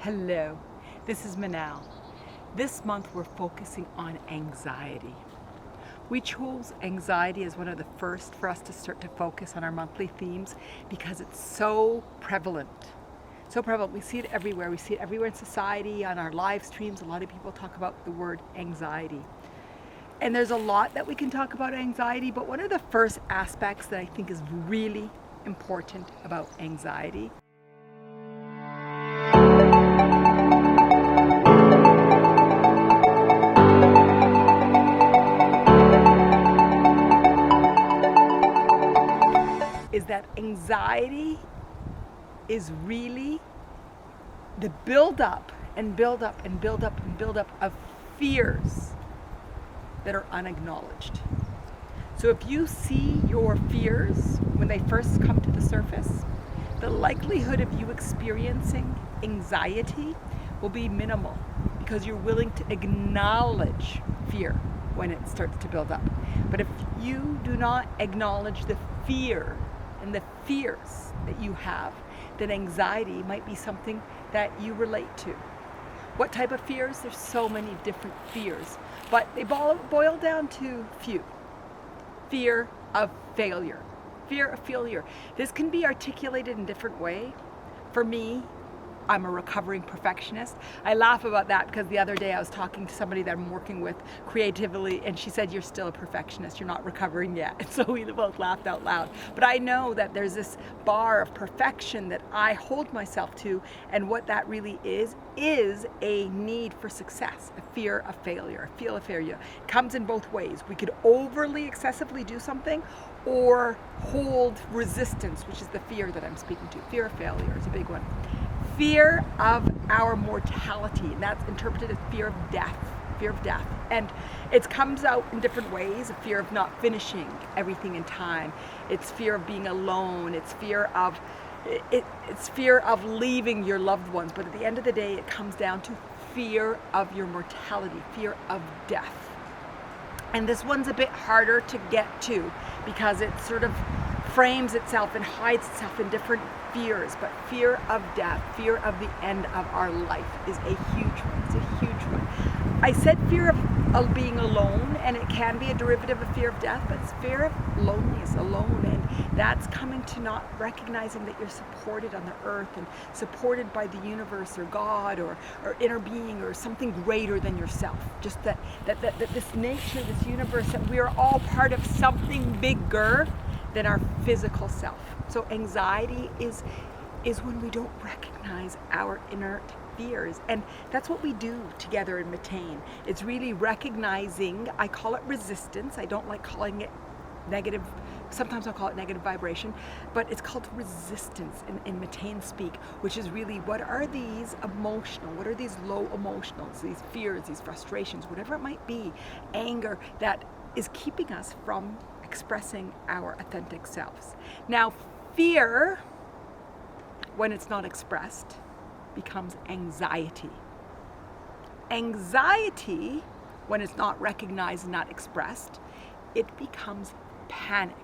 Hello, this is Manal. This month we're focusing on anxiety. We chose anxiety as one of the first for us to start to focus on our monthly themes because it's so prevalent. So prevalent. We see it everywhere. We see it everywhere in society, on our live streams. A lot of people talk about the word anxiety. And there's a lot that we can talk about anxiety, but one of the first aspects that I think is really important about anxiety is that anxiety is really the build-up and build-up and build-up and build-up of fears that are unacknowledged. So if you see your fears when they first come to the surface, the likelihood of you experiencing anxiety will be minimal because you're willing to acknowledge fear when it starts to build up. But if you do not acknowledge the fear and the fears that you have, then anxiety might be something that you relate to. What type of fears? There's so many different fears, but they boil down to few. Fear of failure. Fear of failure. This can be articulated in different ways. For me, I'm a recovering perfectionist. I laugh about that because the other day I was talking to somebody that I'm working with creatively, and she said, "You're still a perfectionist, you're not recovering yet." And so we both laughed out loud. But I know that there's this bar of perfection that I hold myself to, and what that really is a need for success, a fear of failure, a fear of failure. It comes in both ways. We could overly, excessively do something, or hold resistance, which is the fear that I'm speaking to. Fear of failure is a big one. Fear of our mortality, and that's interpreted as fear of death. Fear of death. And it comes out in different ways. A fear of not finishing everything in time. It's fear of being alone. It's fear of leaving your loved ones. But at the end of the day, it comes down to fear of your mortality, fear of death. And this one's a bit harder to get to because it sort of frames itself and hides itself in different fears. But fear of death, fear of the end of our life is a huge one. It's a huge one. I said fear of being alone, and it can be a derivative of fear of death, but it's fear of loneliness, alone, and that's coming to not recognizing that you're supported on the earth and supported by the universe or God or inner being or something greater than yourself. Just that this nature, this universe, that we are all part of something bigger than our physical self. So anxiety is when we don't recognize our inner fears, and that's what we do together in Mattain. It's really recognizing. I call it resistance. I don't like calling it negative. Sometimes I'll call it negative vibration, but it's called resistance in Mattain speak, which is really what are these emotional, what are these low emotionals, these fears, these frustrations, whatever it might be, anger that is keeping us from expressing our authentic selves. Now, fear, when it's not expressed, becomes anxiety. Anxiety, when it's not recognized and not expressed, it becomes panic.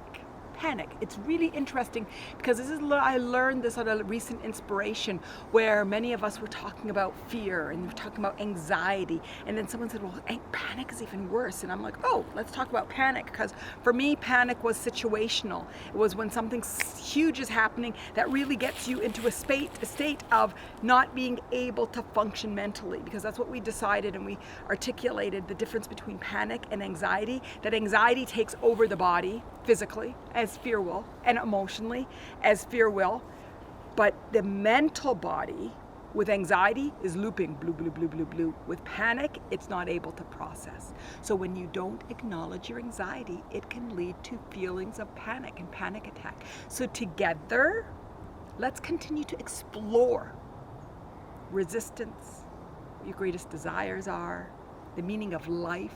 Panic. It's really interesting because I learned this on a recent inspiration where many of us were talking about fear and we're talking about anxiety, and then someone said, well, panic is even worse. And I'm like, oh, let's talk about panic, because for me, panic was situational. It was when something huge is happening that really gets you into a state of not being able to function mentally, because that's what we decided, and we articulated the difference between panic and anxiety, that anxiety takes over the body physically, as fear will, and emotionally, as fear will. But the mental body with anxiety is looping, blue, blue, blue, blue, blue. With panic, it's not able to process. So when you don't acknowledge your anxiety, it can lead to feelings of panic and panic attack. So together, let's continue to explore resistance, what your greatest desires are, the meaning of life,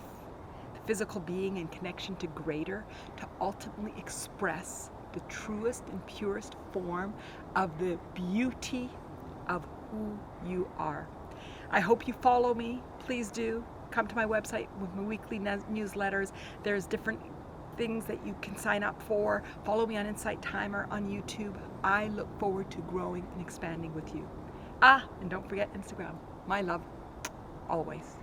physical being and connection to greater, to ultimately express the truest and purest form of the beauty of who you are. I hope you follow me. Please do. Come to my website with my weekly newsletters. There's different things that you can sign up for. Follow me on Insight Timer on YouTube. I look forward to growing and expanding with you. And don't forget Instagram. My love, always.